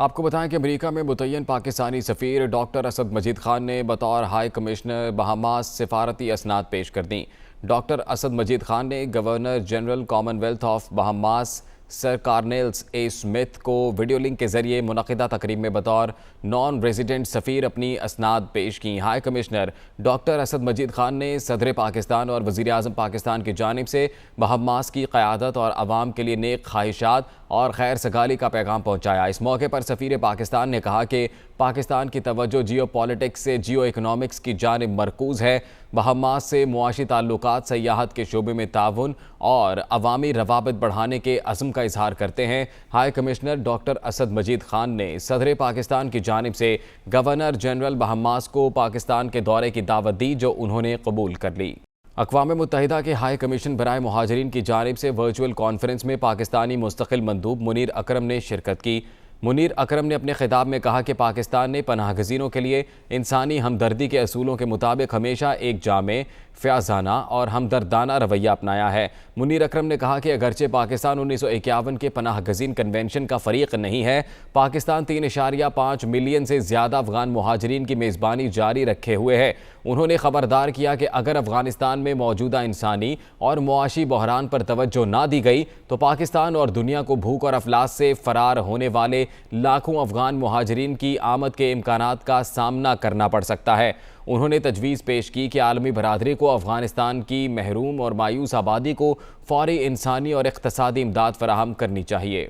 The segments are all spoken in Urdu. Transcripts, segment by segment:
آپ کو بتائیں کہ امریکہ میں متعین پاکستانی سفیر ڈاکٹر اسد مجید خان نے بطور ہائی کمشنر بہاماس سفارتی اسناد پیش کر دیں۔ ڈاکٹر اسد مجید خان نے governor general commonwealth of Bahamas sir Cornelius A Smith کو ویڈیو لنک کے ذریعے منعقدہ تقریب میں بطور نان ریزیڈنٹ سفیر اپنی اسناد پیش کی۔ High commissioner doctor Asad Majid Khan نے صدر پاکستان اور وزیر اعظم پاکستان کی جانب سے بہاماس کی قیادت اور عوام کے لیے نیک خواہشات اور خیر سگالی کا پیغام پہنچایا۔ اس موقع پر سفیر پاکستان نے کہا کہ پاکستان کی توجہ جیو پالیٹکس سے جیو اکنامکس کی جانب مرکوز ہے۔ بہاماس سے معاشی تعلقات، سیاحت کے شعبے میں تعاون اور عوامی روابط بڑھانے کے عزم کا اظہار کرتے ہیں۔ High commissioner doctor Asad Majid Khan نے صدر پاکستان کی جانب سے گورنر جنرل بہاماس کو پاکستان کے دورے کی دعوت دی، جو انہوں نے قبول کر لی۔ اقوام متحدہ کے ہائی کمیشن برائے مہاجرین کی جانب سے ورچوئل کانفرنس میں پاکستانی مستقل مندوب منیر اکرم نے شرکت کی۔ منیر اکرم نے اپنے خطاب میں کہا کہ پاکستان نے پناہ گزینوں کے لیے انسانی ہمدردی کے اصولوں کے مطابق ہمیشہ ایک جامع، فیاضانہ اور ہمدردانہ رویہ اپنایا ہے۔ منیر اکرم نے کہا کہ اگرچہ پاکستان 1951 کے پناہ گزین کنونشن کا فریق نہیں ہے، پاکستان 3.5 ملین سے زیادہ افغان مہاجرین کی میزبانی جاری رکھے ہوئے ہے۔ انہوں نے خبردار کیا کہ اگر افغانستان میں موجودہ انسانی اور معاشی بحران پر توجہ نہ دی گئی تو پاکستان اور دنیا کو بھوک اور افلاس سے فرار ہونے والے لاکھوں افغان مہاجرین کی آمد کے امکانات کا سامنا کرنا پڑ سکتا ہے۔ انہوں نے تجویز پیش کی کہ عالمی برادری کو افغانستان کی محروم اور مایوس آبادی کو فوری انسانی اور اقتصادی امداد فراہم کرنی چاہیے۔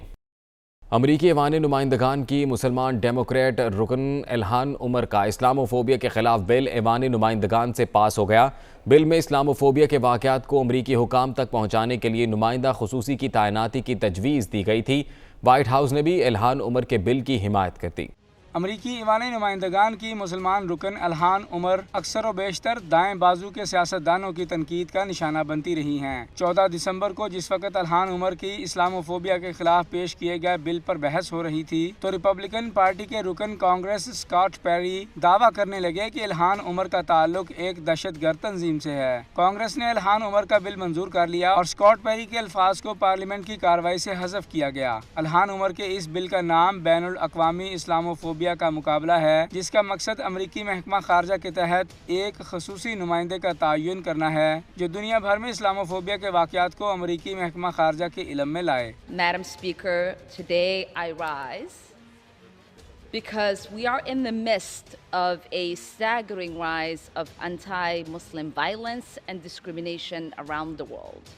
امریکی ایوان نمائندگان کی مسلمان ڈیموکریٹ رکن الہان عمر کا اسلاموفوبیا کے خلاف بل ایوان نمائندگان سے پاس ہو گیا۔ بل میں اسلاموفوبیا کے واقعات کو امریکی حکام تک پہنچانے کے لیے نمائندہ خصوصی کی تعیناتی کی تجویز دی گئی تھی۔ وائٹ ہاؤس نے بھی الہان عمر کے بل کی حمایت کر دی۔ امریکی ایوان نمائندگان کی مسلمان رکن الہان عمر اکثر و بیشتر دائیں بازو کے سیاستدانوں کی تنقید کا نشانہ بنتی رہی ہیں۔ 14 دسمبر کو جس وقت الہان عمر کی اسلاموفوبیا کے خلاف پیش کیے گئے بل پر بحث ہو رہی تھی تو ریپبلکن پارٹی کے رکن کانگریس اسکاٹ پیری دعویٰ کرنے لگے کہ الہان عمر کا تعلق ایک دہشت گرد تنظیم سے ہے۔ کانگریس نے الہان عمر کا بل منظور کر لیا اور اسکاٹ پیری کے الفاظ کو پارلیمنٹ کی کارروائی سے حذف کیا گیا۔ الہان عمر کے اس بل کا نام بین الاقوامی اسلاموفوبیا کا مقابلہ ہے، جس کا مقصد امریکی محکمہ خارجہ کے تحت ایک خصوصی نمائندے کا تعین کرنا ہے جو دنیا بھر میں اسلاموفوبیا کے واقعات کو امریکی محکمہ خارجہ کے علم میں لائے۔ Madam Speaker, today I rise because we are in the midst of a staggering rise of anti-Muslim violence and discrimination around the world.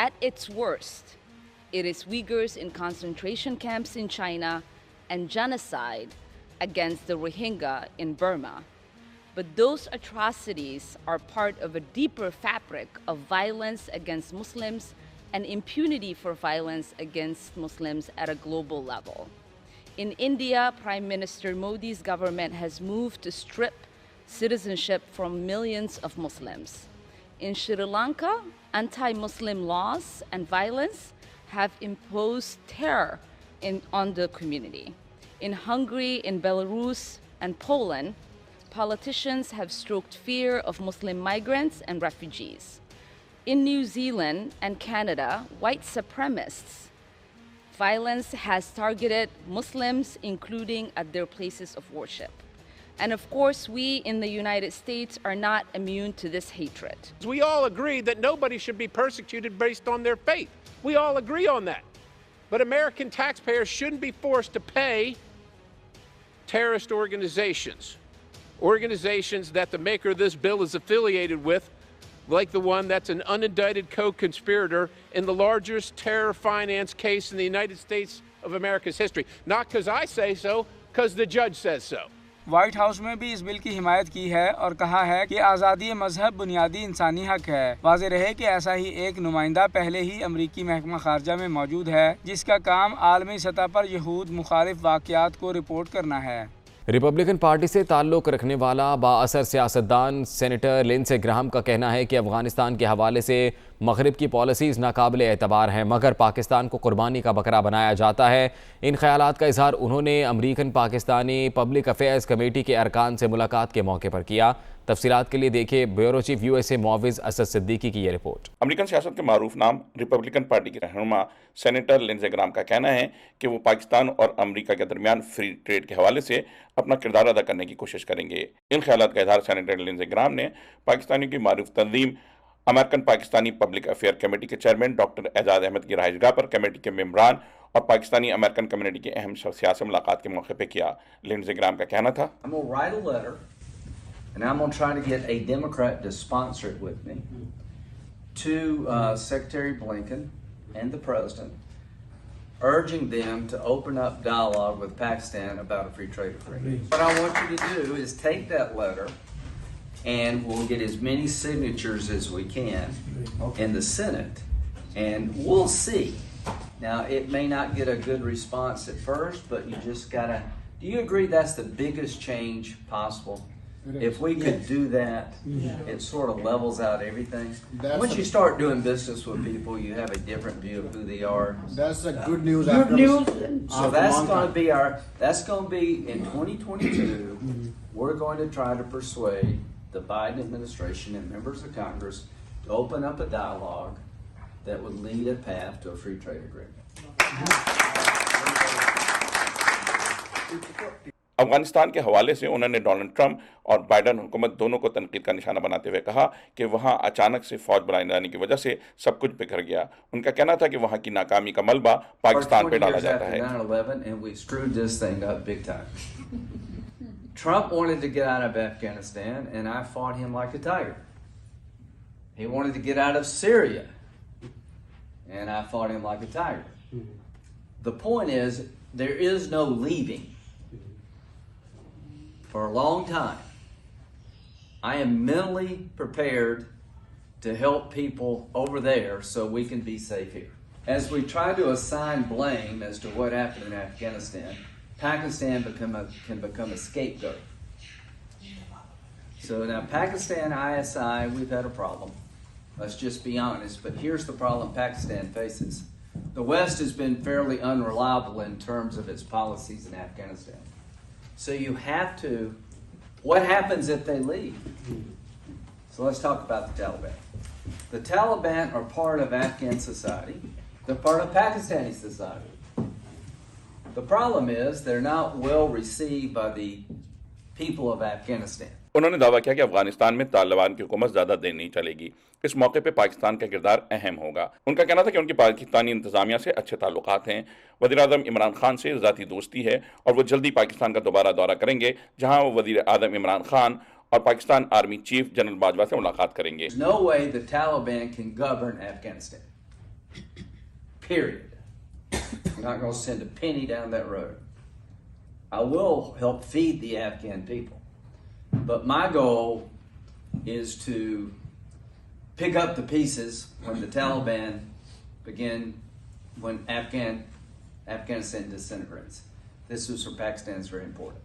At its worst, it is Uyghurs in concentration camps in China and genocide against the Rohingya in Burma. But those atrocities are part of a deeper fabric of violence against Muslims and impunity for violence against Muslims at a global level. In India, Prime Minister Modi's government has moved to strip citizenship from millions of Muslims. In Sri Lanka, anti-Muslim laws and violence have imposed terror on the community. In Hungary, in Belarus, and Poland, politicians have stroked fear of Muslim migrants and refugees. In New Zealand and Canada, white supremacists' violence has targeted Muslims, including at their places of worship. And of course, we in the United States are not immune to this hatred. We all agree that nobody should be persecuted based on their faith. We all agree on that. But American taxpayers shouldn't be forced to pay terrorist organizations that the maker of this bill is affiliated with, like the one that's an unindicted co-conspirator in the largest terror finance case in the United States of America's history. Not because I say so, because the judge says so. White house میں بھی اس بل کی حمایت کی ہے اور کہا ہے کہ آزادی مذہب بنیادی انسانی حق ہے۔ واضح رہے کہ ایسا ہی ایک نمائندہ پہلے ہی امریکی محکمہ خارجہ میں موجود ہے جس کا کام عالمی سطح پر یہود مخالف واقعات کو رپورٹ کرنا ہے۔ ریپبلکن پارٹی سے تعلق رکھنے والا بااثر سیاستدان سینیٹر لنسے گراہم کا کہنا ہے کہ افغانستان کے حوالے سے مغرب کی پالیسیز ناقابل اعتبار ہیں مگر پاکستان کو قربانی کا بکرا بنایا جاتا ہے۔ ان خیالات کا اظہار انہوں نے American Pakistani public affairs committee کے ارکان سے ملاقات کے موقع پر کیا۔ تفصیلات کے لیے دیکھیں bureau chief USA Moavaz Asad Siddiqui کی یہ رپورٹ۔ امریکن سیاست کے معروف نام ریپبلکن پارٹی کے رہنما سینیٹر لنزے گرام کا کہنا ہے کہ وہ پاکستان اور امریکہ کے درمیان فری ٹریڈ کے حوالے سے اپنا کردار ادا کرنے کی کوشش کریں گے۔ ان خیالات کا اظہار سینیٹر لنزے گرام نے پاکستانیوں کی معروف تنظیم American Pakistani public affair committee کے چیئرمین ڈاکٹر اعجاز احمد کی رہائش گاہ پر کمیٹی کے ممبران اور پاکستانی امریکن کمیونٹی کے اہم شخصیات سے ملاقات کے موقع پہ کیا۔ لنزے گرام کا کہنا تھا and I'm going to try to get a Democrat to sponsor it with me, to Secretary Blinken and the President, urging them to open up dialogue with Pakistan about a free trade agreement. What I want you to do is take that letter, and we'll get as many signatures as we can in the Senate, and we'll see. Now, it may not get a good response at first, but you just gotta, do you agree that's the biggest change possible? If we could do that, it sort of levels out everything. Once you start doing business with people, you have a different view of who they are. That's a good news. Good news. So that's going to be that's going to be in 2022. We're going to try to persuade the Biden administration and members of Congress to open up a dialogue that would lead a path to a free trade agreement. Afghanistan کے حوالے سے انہوں نے ڈونلڈ ٹرمپ اور بائیڈن حکومت دونوں کو تنقید کا نشانہ بناتے ہوئے کہا کہ وہاں اچانک سے فوج بلائے جانے کی وجہ سے سب کچھ بکھر گیا۔ ان کا کہنا تھا کہ وہاں کی ناکامی کا ملبہ پاکستان پہ ڈالا جاتا ہے۔ Trump wanted to get out of Afghanistan, and I fought him like a tiger. He wanted to get out of Syria, and I fought him like a tiger. The point is, there is no leaving. For a long time, I am mentally prepared to help people over there so we can be safe here. As we try to assign blame as to what happened in Afghanistan, Pakistan can become a scapegoat. So now Pakistan, ISI, we've had a problem. Let's just be honest, but here's the problem Pakistan faces. The West has been fairly unreliable in terms of its policies in Afghanistan. So you have to, what happens if they leave? So let's talk about the Taliban. The Taliban are part of Afghan society. They're part of Pakistani society. The problem is they're not well received by the people of Afghanistan. انہوں نے دعویٰ کیا کہ افغانستان میں طالبان کی حکومت زیادہ دیر نہیں چلے گی۔ اس موقع پہ پاکستان کا کردار اہم ہوگا۔ ان کا کہنا تھا کہ ان کی پاکستانی انتظامیہ سے اچھے تعلقات ہیں، وزیر اعظم عمران خان سے ذاتی دوستی ہے اور وہ جلدی پاکستان کا دوبارہ دورہ کریں گے جہاں وہ وزیر اعظم عمران خان اور Pakistan army chief general Bajwa سے ملاقات کریں گے۔ No way the Taliban can govern Afghanistan. Period. I'm not going to send a penny down that road. I will help feed the Afghan people. But my goal is to pick up the pieces when the Taliban when Afghanistan disintegrates. This is for Pakistan is very important.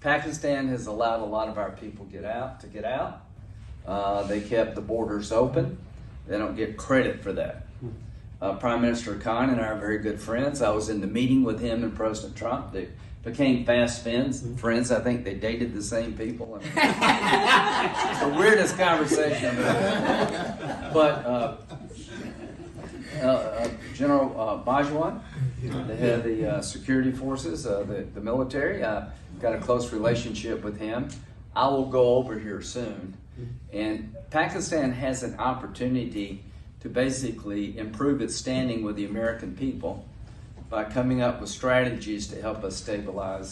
Pakistan has allowed a lot of our people to get out. They kept the borders open. They don't get credit for that. Prime Minister Khan and I are very good friends. I was in the meeting with him and President Trump. They became fast friends. I think they dated the same people. It's the weirdest conversation I've ever had. But General Bajwa, the head of the security forces, the military, I've got a close relationship with him. I will go over here soon. And Pakistan has an opportunity to basically improve its standing with the American people by coming up with strategies to help us stabilize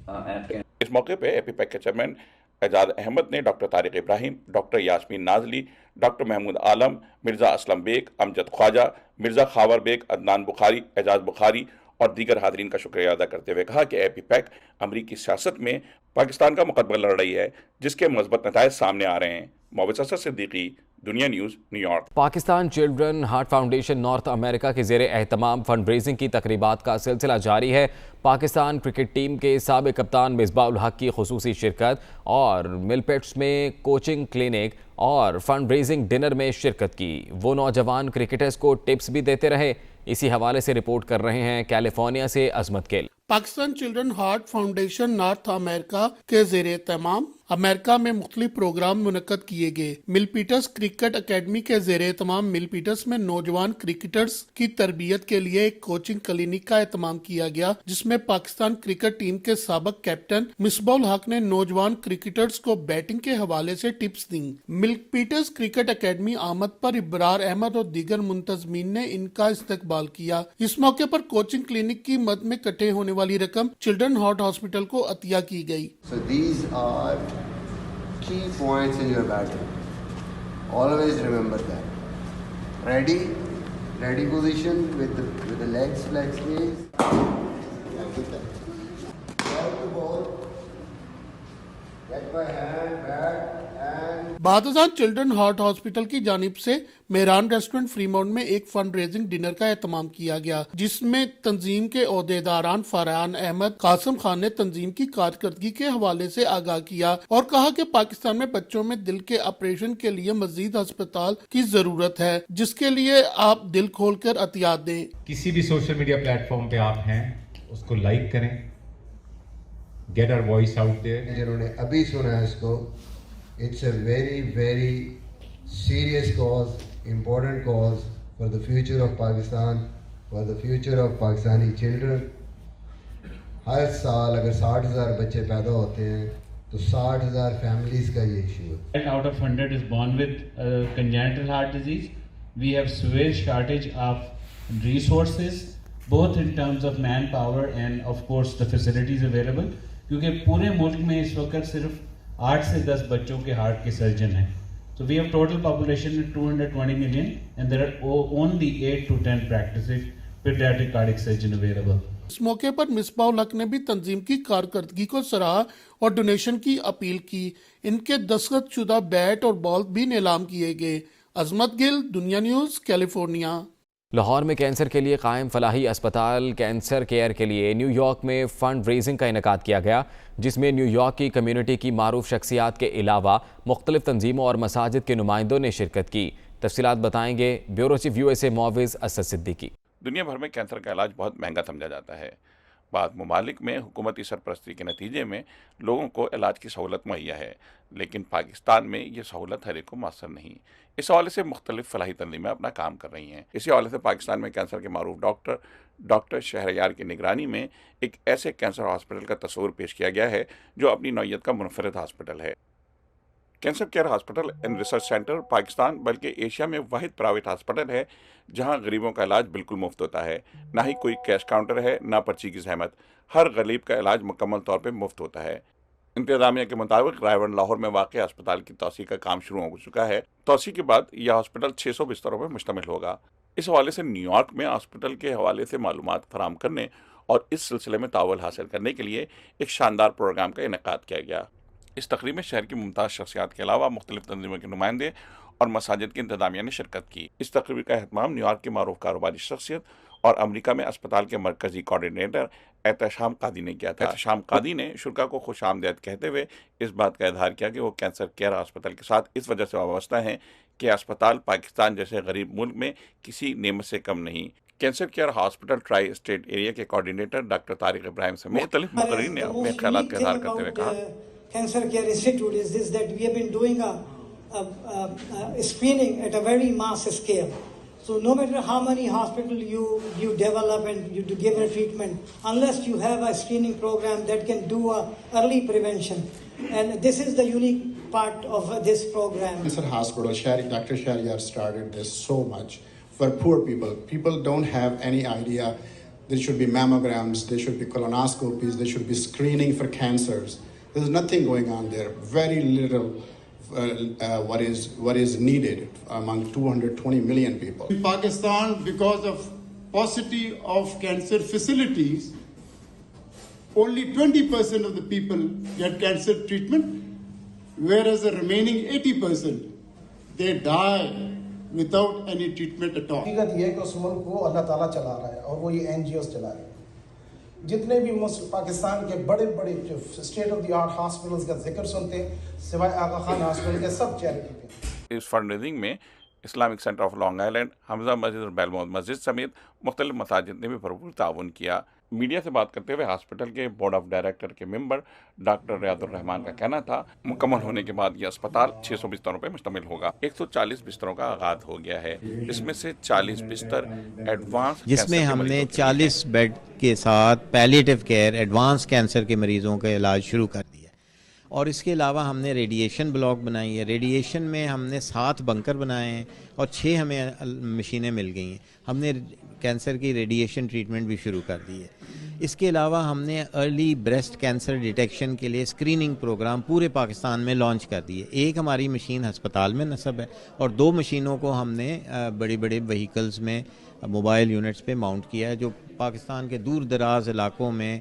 Afghanistan. اس موقع پہ اے پی پیک کے چیئرمین اعجاز احمد نے ڈاکٹر طارق ابراہیم، ڈاکٹر یاسمین نازلی، ڈاکٹر محمود عالم، مرزا اسلم بیگ، امجد خواجہ، مرزا خاور بیگ، عدنان بخاری، اعجاز بخاری اور دیگر حاضرین کا شکریہ ادا کرتے ہوئے کہا کہ اے پی پیک امریکی سیاست میں پاکستان کا مقدمہ لڑ رہی ہے جس کے مثبت نتائج سامنے آ رہے ہیں۔ معوض Asad Siddiqui, Dunya news, New York. Pakistan Children Heart Foundation North America کے زیر اہتمام فنڈ ریزنگ کی تقریبات کا سلسلہ جاری ہے۔ پاکستان کرکٹ ٹیم کے سابق کپتان مصباح الحق کی خصوصی شرکت اور ملپیٹس میں کوچنگ کلینک اور فنڈ ریزنگ ڈنر میں شرکت کی۔ وہ نوجوان کرکٹرز کو ٹپس بھی دیتے رہے۔ اسی حوالے سے رپورٹ کر رہے ہیں کیلیفورنیا سے Azmat Gul. Pakistan Children Heart Foundation North America کے زیر اہتمام امریکہ میں مختلف پروگرام منعقد کیے گئے۔ ملپیٹس کرکٹ اکیڈمی کے زیر اہتمام ملپیٹس میں نوجوان کرکٹرز کی تربیت کے لیے ایک کوچنگ کلینک کا اہتمام کیا گیا، جس میں پاکستان کرکٹ ٹیم کے سابق کیپٹن مصباح الحق نے نوجوان کرکٹرز کو بیٹنگ کے حوالے سے ٹپس دیں۔ ملپیٹس کرکٹ اکیڈمی آمد پر ابرار احمد اور دیگر منتظمین نے ان کا استقبال کیا۔ اس موقع پر کوچنگ کلینک کی مد میں اکٹھے ہونے والی رقم چلڈرن ہارٹ ہاسپٹل کو عطیہ کی گئی۔ So these are key points in your battle. Always remember that. Ready position with the legs flex knees. Grab the ball. Get my hand back and بعد ازاں چلڈرن ہارٹ ہاسپٹل کی جانب سے میران ریسٹورنٹ فریمونٹ میں ایک فنڈ ریزنگ ڈنر کا اہتمام کیا گیا، جس میں تنظیم کے عہدیداران فرحان احمد قاسم خان نے تنظیم کی کارکردگی کے حوالے سے آگاہ کیا اور کہا کہ پاکستان میں بچوں میں دل کے آپریشن کے لیے مزید ہسپتال کی ضرورت ہے، جس کے لیے آپ دل کھول کر عطیات دیں۔ کسی بھی سوشل میڈیا پلیٹ فارم پہ آپ ہیں، اس کو لائک کریں، get our voice out there. جنہوں نے ابھی سنا ہے اس کو، it's a very very serious cause, important cause for the future of Pakistan, for the future of Pakistani children. ہر سال اگر 60,000 بچے پیدا ہوتے ہیں تو 60,000 فیملیز کا یہ ایشو ہے۔ Out of 100 is born with congenital heart disease. We have severe shortage of resources, both in terms of manpower and of course the facilities available. کیونکہ پورے ملک میں اس وقت صرف 8 سے 10 بچوں کے ہارٹ کے سرجن ہیں۔ So we have total population of 220 million and there are only 8 to 10 practicing pediatric cardiac surgeon available. اس موقع پر مصباح الحق نے بھی تنظیم کی کارکردگی کو سراہا اور ڈونیشن کی اپیل کی۔ ان کے دستخط شدہ بیٹ اور بال بھی نیلام کیے گئے۔ عظمت گل، دنیا نیوز، کیلیفورنیا۔ لاہور میں کینسر کے لیے قائم فلاحی اسپتال کینسر کیئر کے لیے نیو یارک میں فنڈ ریزنگ کا انعقاد کیا گیا، جس میں نیو یارک کی کمیونٹی کی معروف شخصیات کے علاوہ مختلف تنظیموں اور مساجد کے نمائندوں نے شرکت کی۔ تفصیلات بتائیں گے bureau chief USA Moavaz Asad Siddiqui. دنیا بھر میں کینسر کا علاج بہت مہنگا سمجھا جاتا ہے۔ بعض ممالک میں حکومتی سرپرستی کے نتیجے میں لوگوں کو علاج کی سہولت مہیا ہے، لیکن پاکستان میں یہ سہولت ہر ایک کو میسر نہیں۔ اس حوالے سے مختلف فلاحی تنظیمیں اپنا کام کر رہی ہیں۔ اسی حوالے سے پاکستان میں کینسر کے معروف ڈاکٹر شہریار کی نگرانی میں ایک ایسے کینسر ہاسپٹل کا تصور پیش کیا گیا ہے جو اپنی نوعیت کا منفرد ہاسپٹل ہے۔ Cancer care hospital and research centre Pakistan بلکہ ایشیا میں واحد پرائیویٹ ہاسپٹل ہے جہاں غریبوں کا علاج بالکل مفت ہوتا ہے۔ نہ ہی کوئی کیش کاؤنٹر ہے، نہ پرچی کی زحمت۔ ہر غریب کا علاج مکمل طور پہ مفت ہوتا ہے۔ انتظامیہ کے مطابق رائے ون لاہور میں واقع اسپتال کی توسیع کا کام شروع ہو چکا ہے۔ توسیع کے بعد یہ ہاسپٹل 600 بستروں پر مشتمل ہوگا۔ اس حوالے سے نیو یارک میں ہاسپٹل کے حوالے سے معلومات فراہم کرنے اور اس سلسلے میں تعاون حاصل کرنے کے لیے ایک شاندار پروگرام کا انعقاد کیا گیا۔ اس تقریب میں شہر کی ممتاز شخصیات کے علاوہ مختلف تنظیموں کے نمائندے اور مساجد کی انتظامیہ نے شرکت کی۔ اس تقریب کا اہتمام نیو یارک کے معروف کاروباری شخصیت اور امریکہ میں اسپتال کے مرکزی کوارڈینیٹر احتشام قادی نے کیا تھا۔ احتشام قادی نے شرکا کو خوش آمدید کہتے ہوئے اس بات کا اظہار کیا کہ وہ کینسر کیئر ہاسپٹل کے ساتھ اس وجہ سے وابستہ ہیں کہ اسپتال پاکستان جیسے غریب ملک میں کسی نعمت سے کم نہیں۔ Cancer care hospital tri state area کے کوارڈینیٹر ڈاکٹر طارق ابراہیم سے مختلف مقررین نے اپنے خیالات کا اظہار کرتے ہوئے کہا Cancer Care Institute is this, that we have been doing a screening at a very mass scale. So no matter how many hospitals you develop and you give a treatment, unless you have a screening program that can do a early prevention. And this is the unique part of this program. Cancer Hospital, Dr. Shahriyar started this so much for poor people. People don't have any idea. There should be mammograms, there should be colonoscopies, there should be screening for cancers. There's nothing going on there. Very little what is needed among 220 million people. In Pakistan, because of paucity of cancer facilities, only 20% of the people get cancer treatment, whereas the remaining 80% they die without any treatment at all. حقیقت یہ ہے کہ اس ملک کو اللہ تعالیٰ چلا رہا ہے اور وہ یہ NGOs چلا رہے ہیں. جتنے بھی پاکستان کے بڑے بڑے state of the art hospitals کا ذکر سنتے ہیں سوائے آغا خان ہاسپٹل کے سب چیریٹی پہ. اس فنڈ ریزنگ میں Islamic Centre of Long Island, Hamza Masjid اور بیلموت مسجد سمیت مختلف مساجد نے بھی بھرپور تعاون کیا. میڈیا سے بات کرتے ہوئے ہاسپٹل کے بورڈ آف ڈائریکٹر کے ممبر ڈاکٹر ریاض الرحمان کا کہنا تھا مکمل ہونے کے بعد یہ اسپتال 600 بستروں پر مشتمل ہوگا. 140 بستروں کا آغاز ہو گیا ہے. اس میں سے 40 بستر ایڈوانس، جس میں ہم نے 40 بیڈ کے ساتھ پیلیٹیو کیئر ایڈوانس کینسر کے مریضوں کا علاج شروع کر دیا. اور اس کے علاوہ ہم نے ریڈیشن بلاک بنائی ہے. ریڈیشن میں ہم نے 7 بنکر بنائے ہیں اور 6 ہمیں مشینیں مل گئی ہیں. ہم نے کینسر کی ریڈیشن ٹریٹمنٹ بھی شروع کر دی ہے. اس کے علاوہ ہم نے ارلی بریسٹ کینسر ڈیٹیکشن کے لیے اسکریننگ پروگرام پورے پاکستان میں لانچ کر دی ہے. ایک ہماری مشین ہسپتال میں نصب ہے اور 2 مشینوں کو ہم نے بڑے بڑے وہیکلز میں موبائل یونٹس پہ ماؤنٹ کیا ہے جو پاکستان کے دور دراز علاقوں میں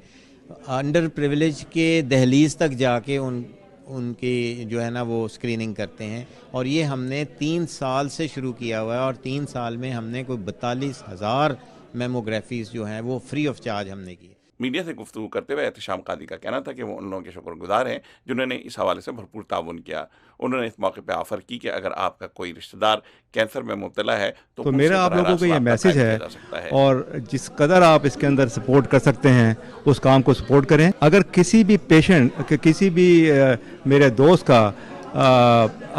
انڈر پریویلیج کے دہلیز تک جا کے ان کی جو ہے نا وہ اسکریننگ کرتے ہیں. اور یہ ہم نے 3 سال سے شروع کیا ہوا ہے اور 3 سال میں ہم نے کوئی 42,000 میموگرافیز جو ہیں وہ فری آف چارج ہم نے کی. میڈیا سے گفتگو کرتے ہوئے احتشام قاضی کا کہنا تھا کہ وہ ان لوگوں کے شکر گزار ہیں جنہوں نے اس حوالے سے بھرپور تعاون کیا. انہوں نے اس موقع پہ آفر کی کہ اگر آپ کا کوئی رشتہ دار کینسر میں مبتلا ہے تو میرا آپ لوگوں کو یہ میسج ہے اور جس قدر آپ اس کے اندر سپورٹ کر سکتے ہیں اس کام کو سپورٹ کریں. اگر کسی بھی پیشنٹ کسی بھی میرے دوست کا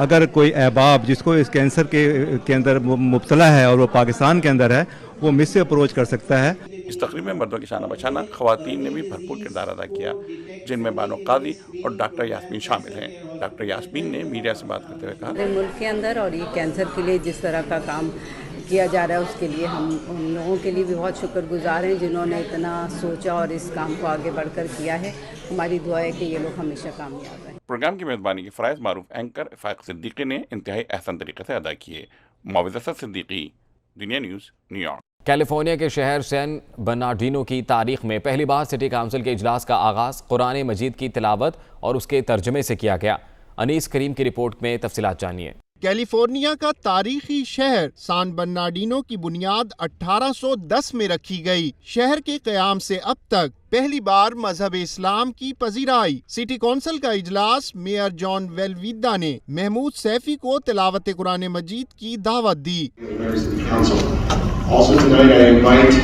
اگر کوئی احباب جس کو اس کینسر کے اندر مبتلا ہے اور وہ پاکستان کے اندر ہے وہ مجھ سے اپروچ کر سکتا ہے. اس تقریب میں مردوں کی شانہ بشانہ خواتین نے بھی بھرپور کردار ادا کیا جن میں بانو قاضی اور ڈاکٹر یاسمین شامل ہیں. ڈاکٹر یاسمین نے میڈیا سے بات کرتے ہوئے کہا ملک کے اندر اور یہ کینسر کے لیے جس طرح کا کام کیا جا رہا ہے اس کے لیے ہم ان لوگوں کے لیے بھی بہت شکر گزار ہیں جنہوں نے اتنا سوچا اور اس کام کو آگے بڑھ کر کیا ہے. ہماری دعا ہے کہ یہ لوگ ہمیشہ کامیاب رہیں. پروگرام کی میزبانی کے فرائض معروف اینکر فائق صدیقی نے انتہائی احسن طریقے سے ادا کیے. معاوض Asad Siddiqui, Dunya news, New York. California کے شہر سین برنارڈینو کی تاریخ میں پہلی بار سٹی کونسل کے اجلاس کا آغاز قرآن مجید کی تلاوت اور اس کے ترجمے سے کیا گیا. انیس کریم کی رپورٹ میں تفصیلات جانیے. کیلیفورنیا کا تاریخی شہر سان برنارڈینو کی بنیاد 1810 میں رکھی گئی. شہر کے قیام سے اب تک پہلی بار مذہب اسلام کی پذیرائی. سٹی کونسل کا اجلاس میئر جان ویلویدا نے محمود سیفی کو تلاوت قرآن مجید کی دعوت دی. Also tonight I invite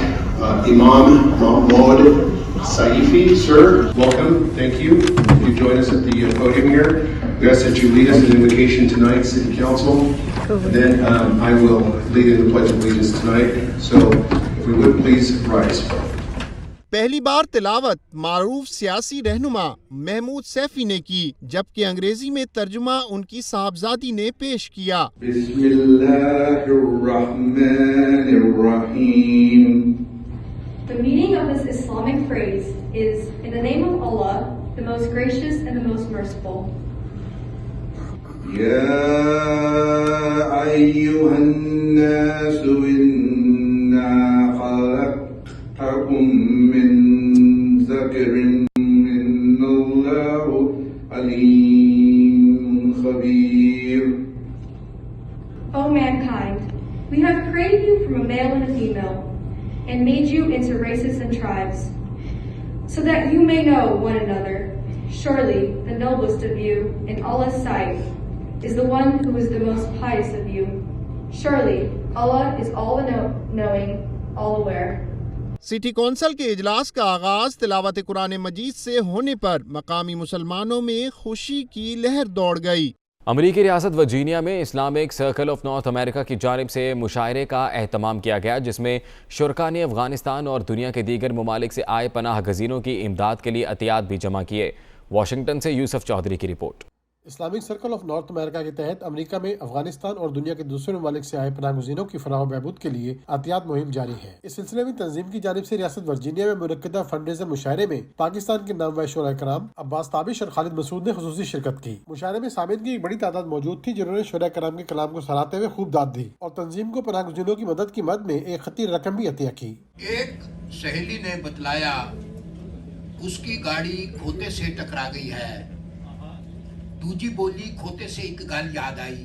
Imam Mahmoud Saifi. Sir, welcome. Thank you. You join us at the podium here. We ask that you lead us in invocation tonight, City Council. And then I will lead in the Pledge of Allegiance tonight. So if we would please rise. پہلی بار تلاوت معروف سیاسی رہنما محمود سیفی نے کی جبکہ انگریزی میں ترجمہ ان کی صاحبزادی نے پیش کیا. بسم اللہ الرحمن الرحیم. The meaning of this Islamic phrase is in the name of Allah, the most gracious and the most merciful. Ya ayyuhan nas inna khalaqtakum min dhakarin inna Allahu alim khabir. O mankind, we have created you from a male and a female and made you into races and tribes, so that you may know one another. Surely the noblest of you in Allah's sight is the one who is the most pious of you. Surely Allah is all knowing, all aware. City council کے اجلاس کا آغاز تلاوت قرآن مجید سے ہونے پر مقامی مسلمانوں میں خوشی کی لہر دوڑ گئی. امریکی ریاست ورجینیا میں اسلامک سرکل آف نارتھ امریکہ کی جانب سے مشاعرے کا اہتمام کیا گیا جس میں شرکاء نے افغانستان اور دنیا کے دیگر ممالک سے آئے پناہ گزینوں کی امداد کے لیے عطیات بھی جمع کیے. واشنگٹن سے یوسف چودھری کی report. Islamic Circle of North America کے تحت امریکہ میں افغانستان اور دنیا کے دوسرے ممالک سے آئے پناہ گزینوں کی فلاح و بہبود کے لیے عطیات مہم جاری ہے. اس سلسلے میں تنظیم کی جانب سے ریاست ورجینیا میں منعقدہ فنڈ ریزر مشاعرے میں پاکستان کے نامور شعراء کرام عباس تابش اور خالد مسعود نے خصوصی شرکت کی. مشاعرے میں سامعین کی ایک بڑی تعداد موجود تھی جنہوں نے شعراء کرام کے کلام کو سراہتے ہوئے خوب داد دی اور تنظیم کو پناہ گزینوں کی مدد کی مد میں ایک خطی رقم بھی عطیہ کی. ایک سہیلی نے بتلایا اس کی گاڑی کھوتے سے ٹکرا گئی ہے. دوجی بولی کھوتے سے ایک گل یاد آئی.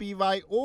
PYO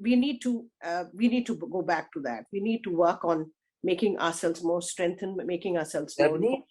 we need to go back to that. We need to work on making ourselves more strengthened, making ourselves more.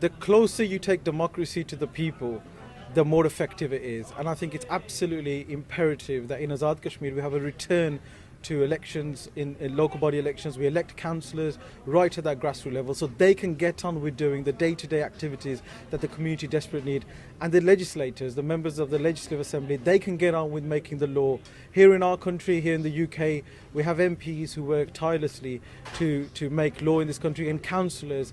The closer you take democracy to the people, the more effective it is. And I think it's absolutely imperative that in Azad Kashmir we have a return to elections, in local body elections. We elect councillors right at that grassroots level so they can get on with doing the day-to-day activities that the community desperately need. And the legislators, the members of the Legislative Assembly, they can get on with making the law. Here in our country, here in the UK, we have MPs who work tirelessly to make law in this country, and councillors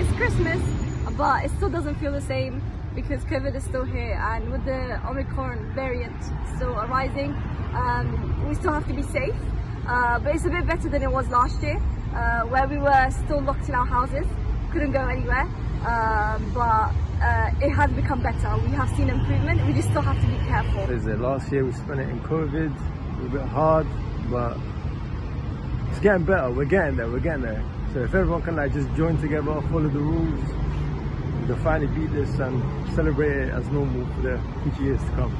it's Christmas, but it still doesn't feel the same because COVID is still here, and with the Omicron variant still arising, we still have to be safe. But it's a bit better than it was last year, where we were still locked in our houses, couldn't go anywhere. But it has become better. We have seen improvement. We just still have to be careful. Last year we spent it in COVID. It was a bit hard, but it's getting better. We're getting there. So if everyone can just join together, follow the rules, we can finally beat this and celebrate it as normal for the future years to come.